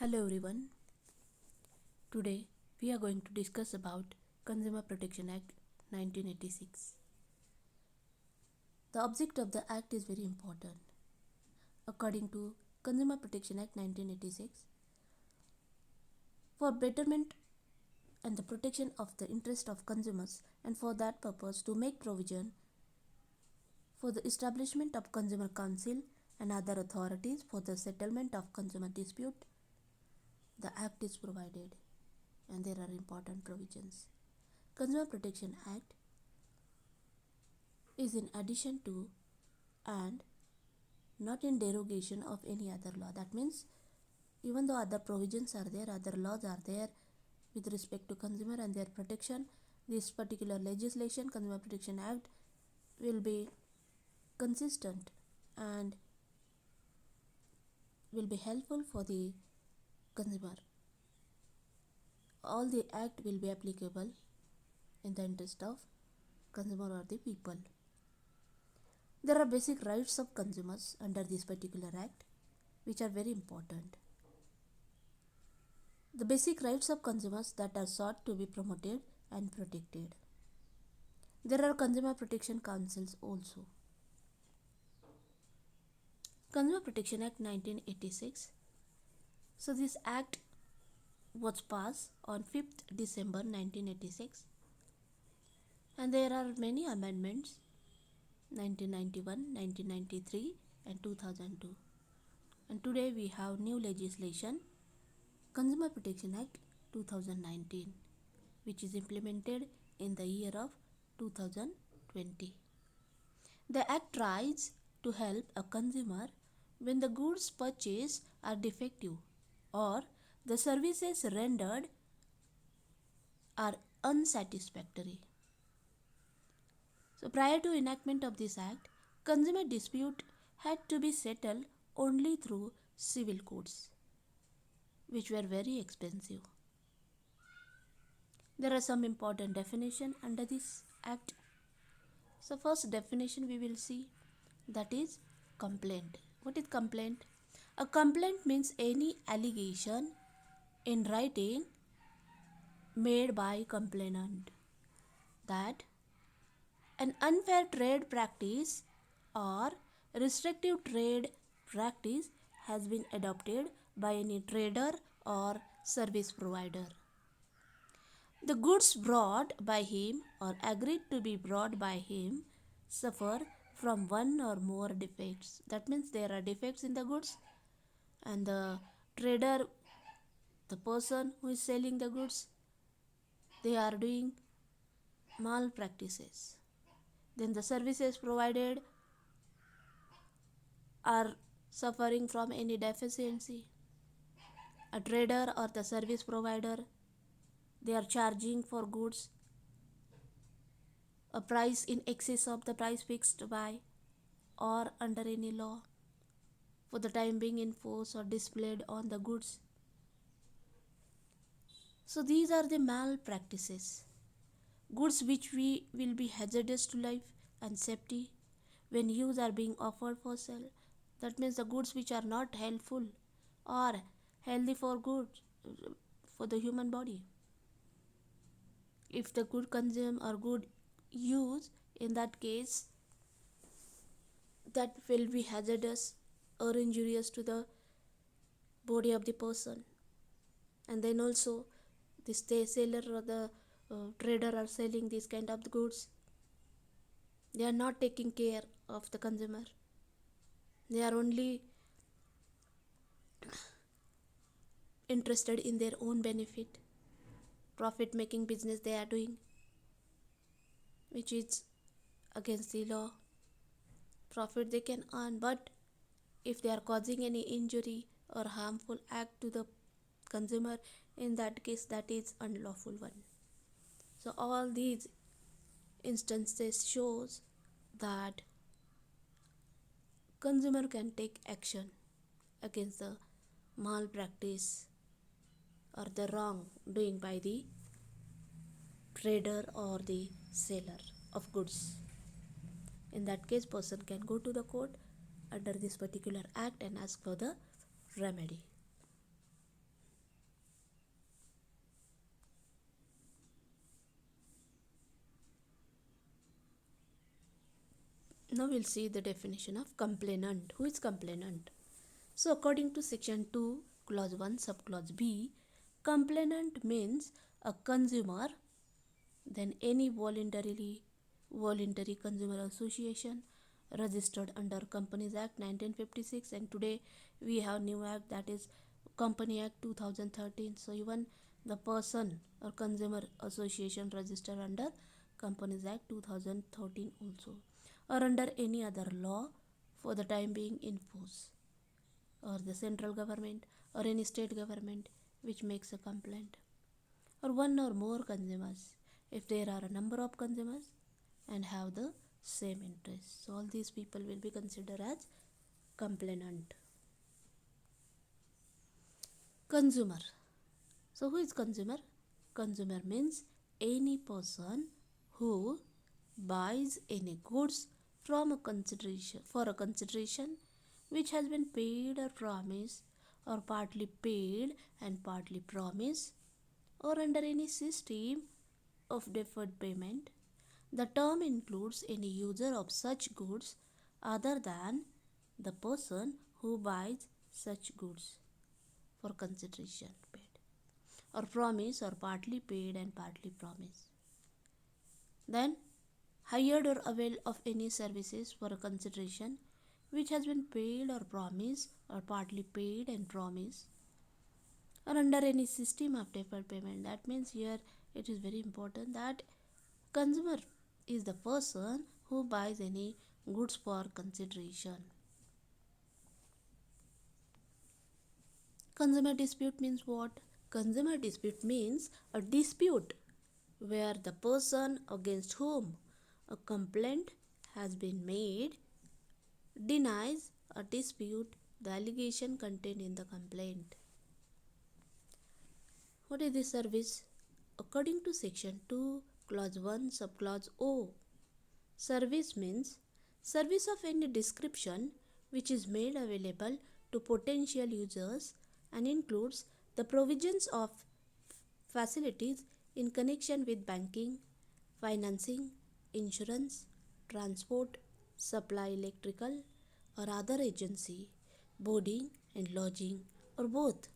Hello everyone. Today we are going to discuss about Consumer Protection Act 1986. The object of the act is very important. According to Consumer Protection Act 1986, for betterment and the protection of the interest of consumers, and for that purpose to make provision for the establishment of Consumer Council and other authorities for the settlement of consumer dispute, the act is provided, and there are important provisions. Consumer Protection Act is in addition to and not in derogation of any other law. That means even though other provisions are there, other laws are there with respect to consumer and their protection, this particular legislation, Consumer Protection Act, will be consistent and will be helpful for the consumer. All the act will be applicable in the interest of consumer or the people. There are basic rights of consumers under this particular act which are very important. The basic rights of consumers that are sought to be promoted and protected. There are consumer protection councils also. Consumer Protection Act 1986. So this act was passed on 5th December 1986, and there are many amendments 1991, 1993 and 2002. And today we have new legislation, Consumer Protection Act 2019, which is implemented in the year of 2020. The act tries to help a consumer when the goods purchased are defective or the services rendered are unsatisfactory. So prior to enactment of this act, consumer dispute had to be settled only through civil courts, which were very expensive. There are some important definitions under this act. So first definition we will see, that is complaint. What is complaint? A complaint means any allegation in writing made by complainant that an unfair trade practice or restrictive trade practice has been adopted by any trader or service provider. The goods brought by him or agreed to be brought by him suffer from one or more defects. That means there are defects in the goods, and the trader, the person who is selling the goods, they are doing malpractices. Then the services provided are suffering from any deficiency. A trader or the service provider, they are charging for goods a price in excess of the price fixed by or under any law for the time being in force or displayed on the goods. So these are the malpractices. Goods which will be hazardous to life and safety when use are being offered for sale. That means the goods which are not helpful or healthy for good for the human body. If the good consume or good use, in that case that will be hazardous or injurious to the body of the person. And then also this seller or the trader are selling these kind of goods, they are not taking care of the consumer. They are only interested in their own benefit, profit making business they are doing, which is against the law. Profit they can earn, but if they are causing any injury or harmful act to the consumer, in that case that is unlawful one. So all these instances shows that consumer can take action against the malpractice or the wrong doing by the trader or the seller of goods. In that case, person can go to the court under this particular act and ask for the remedy. Now we'll see the definition of complainant. Who is complainant? So according to section 2, clause 1, subclause B, complainant means a consumer, then any voluntary consumer association registered under Companies Act 1956, and today we have new act, that is Company Act 2013. So even the person or consumer association registered under Companies Act 2013 also, or under any other law for the time being in force, or the central government or any state government which makes a complaint, or one or more consumers if there are a number of consumers and have the same interest. So all these people will be considered as complainant. Consumer. So who is consumer? Consumer means any person who buys any goods from a consideration for a consideration which has been paid or promised, or partly paid and partly promised, or under any system of deferred payment. The term includes any user of such goods other than the person who buys such goods for consideration paid, or promise, or partly paid and partly promised. Then hired or avail of any services for a consideration which has been paid or promised, or partly paid and promised, or under any system of deferred payment. That means here it is very important that consumer is the person who buys any goods for consideration. Consumer dispute means what? Consumer dispute means a dispute where the person against whom a complaint has been made denies or dispute the allegation contained in the complaint. What is this service? According to section 2, clause 1, subclause O, service means service of any description which is made available to potential users and includes the provisions of facilities in connection with banking, financing, insurance, transport, supply electrical or other agency, boarding and lodging, or both,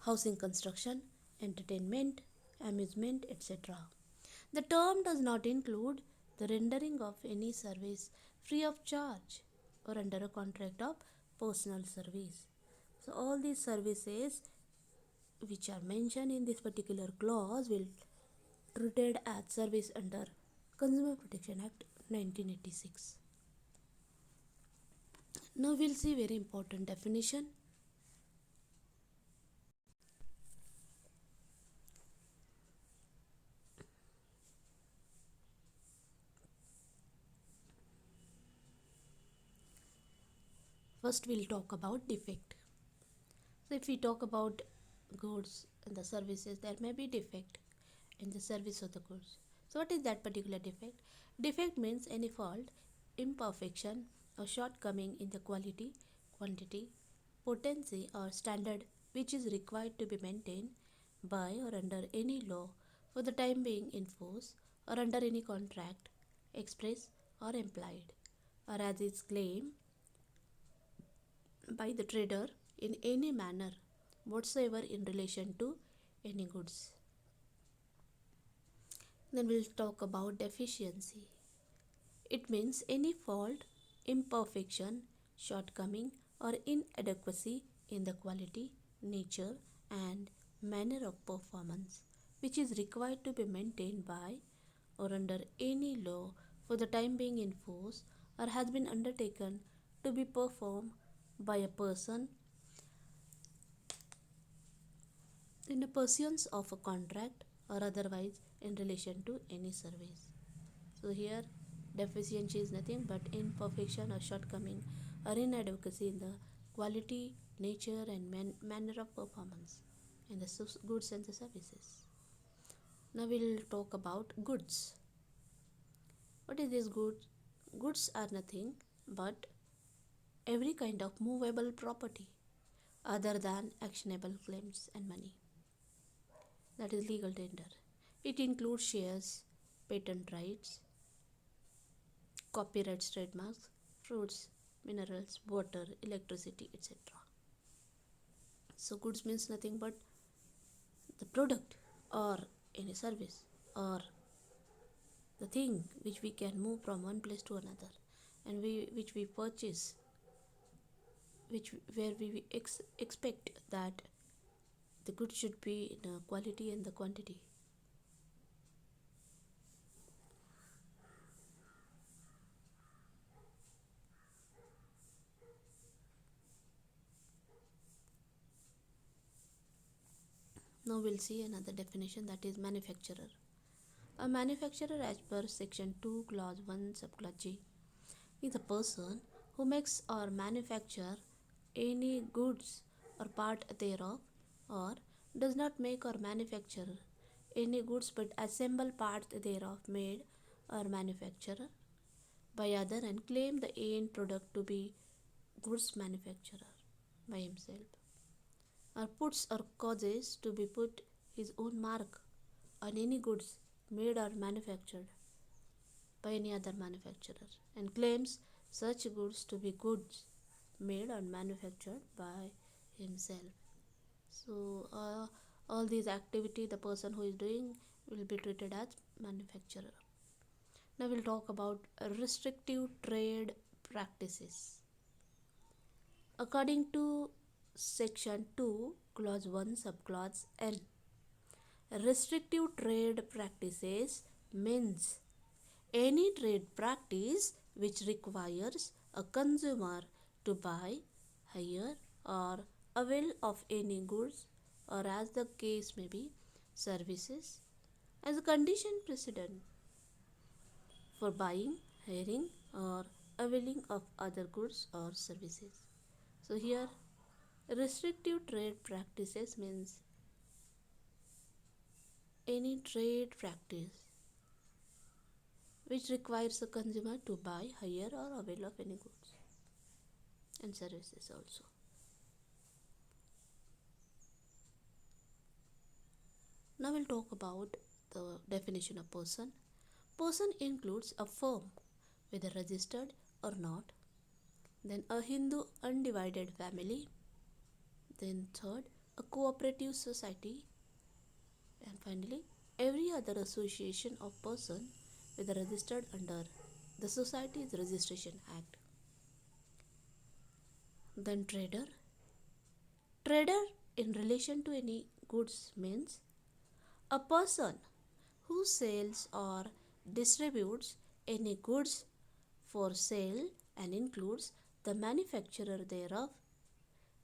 housing construction, entertainment, amusement, etc. The term does not include the rendering of any service free of charge or under a contract of personal service. So all these services which are mentioned in this particular clause will treated as service under Consumer Protection Act 1986. Now we'll see very important definition. First we'll talk about defect. So if we talk about goods and the services, there may be defect in the service of the goods. So what is that particular defect? Defect means any fault, imperfection or shortcoming in the quality, quantity, potency or standard which is required to be maintained by or under any law for the time being in force, or under any contract, express or implied, or as is claimed by the trader in any manner whatsoever in relation to any goods. Then we'll talk about deficiency. It means any fault, imperfection, shortcoming or inadequacy in the quality, nature and manner of performance which is required to be maintained by or under any law for the time being in force, or has been undertaken to be performed by a person in a pursuance of a contract or otherwise in relation to any service. So here deficiency is nothing but imperfection or shortcoming or inadequacy in the quality, nature and manner of performance in the goods and the services. Now we'll talk about goods. What is this goods? Goods are nothing but every kind of movable property other than actionable claims and money, that is legal tender. It includes shares, patent rights, copyrights, trademarks, fruits, minerals, water, electricity, etc. So goods means nothing but the product or any service or the thing which we can move from one place to another, and which we purchase, which where we expect that the goods should be in a quality and the quantity. Now we'll see another definition, that is manufacturer. A manufacturer, as per section 2 clause 1 subclause G, is a person who makes or manufacture any goods or part thereof, or does not make or manufacture any goods but assemble parts thereof made or manufactured by other, and claim the end product to be goods manufacturer by himself, or puts or causes to be put his own mark on any goods made or manufactured by any other manufacturer, and claims such goods to be goods made or manufactured by himself. So all these activity the person who is doing will be treated as manufacturer. Now we'll talk about restrictive trade practices. According to section 2 clause 1 subclause N, restrictive trade practices means any trade practice which requires a consumer to buy, hire, or avail of any goods, or as the case may be, services, as a condition precedent for buying, hiring, or availing of other goods or services. So here, restrictive trade practices means any trade practice which requires the consumer to buy, hire, or avail of any goods and services also. Now we'll talk about the definition of person. Person includes a firm, whether registered or not, then a Hindu undivided family, then third, a cooperative society, and finally, every other association of person whether registered under the Societies Registration Act. Then trader. Trader in relation to any goods means a person who sells or distributes any goods for sale and includes the manufacturer thereof,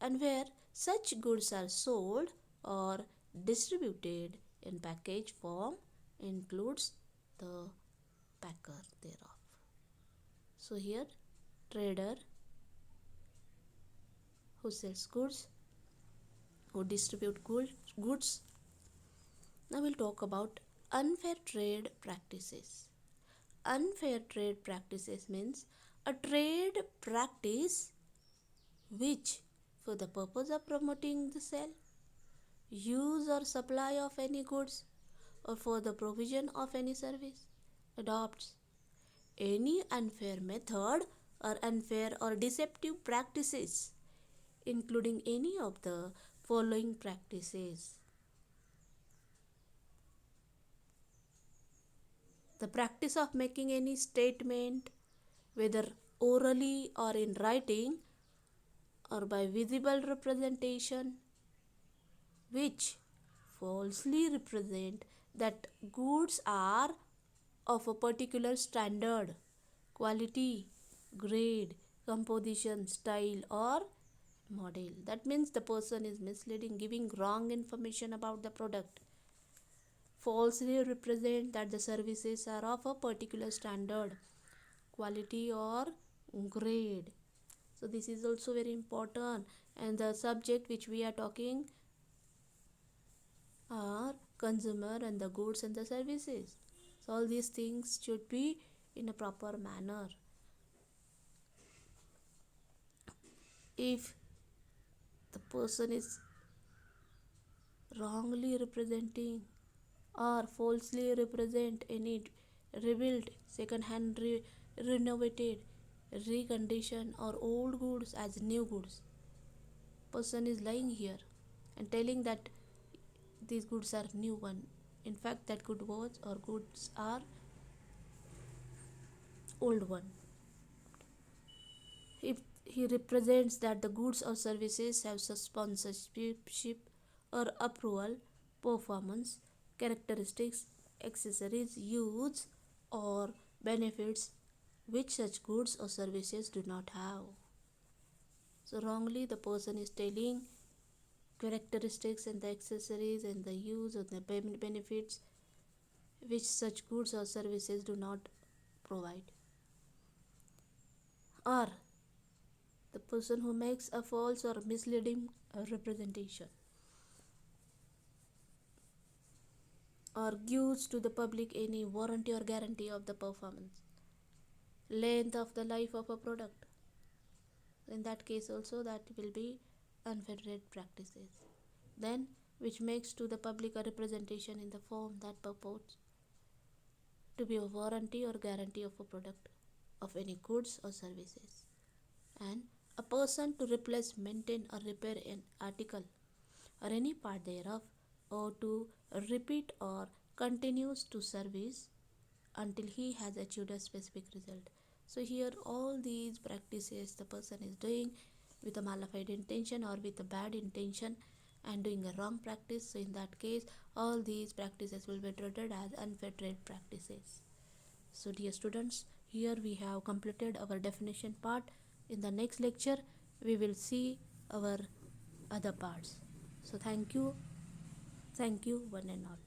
and where such goods are sold or distributed in package form includes the packer thereof. So here trader who sells goods, who distribute goods. Now we'll talk about unfair trade practices. Unfair trade practices means a trade practice which, for the purpose of promoting the sale, use or supply of any goods, or for the provision of any service, adopts any unfair method or unfair or deceptive practices, including any of the following practices: the practice of making any statement, whether orally or in writing or by visible representation, which falsely represent that goods are of a particular standard, quality, grade, composition, style, or model. That means the person is misleading, giving wrong information about the product. Falsely represent that the services are of a particular standard, quality, or grade. So this is also very important, and the subject which we are talking are consumer and the goods and the services. So all these things should be in a proper manner. If the person is wrongly representing or falsely represent any rebuilt, second hand, renovated recondition or old goods as new goods. Person is lying here and telling that these goods are new one. In fact, that good was or goods are old one. If he represents that the goods or services have such sponsorship or approval, performance, characteristics, accessories, use, or benefits which such goods or services do not have. So, wrongly, the person is telling characteristics and the accessories and the use of the benefits which such goods or services do not provide. Or the person who makes a false or misleading representation or gives to the public any warranty or guarantee of the performance, length of the life of a product. In that case also that will be unfair trade practices. Then which makes to the public a representation in the form that purports to be a warranty or guarantee of a product of any goods or services, and a person to replace, maintain or repair an article or any part thereof, or to repeat or continues to service until he has achieved a specific result. So here all these practices the person is doing with a malified intention or with a bad intention and doing a wrong practice. So in that case all these practices will be treated as unfair trade practices. So dear students, here we have completed our definition part. In the next lecture we will see our other parts. So thank you one and all.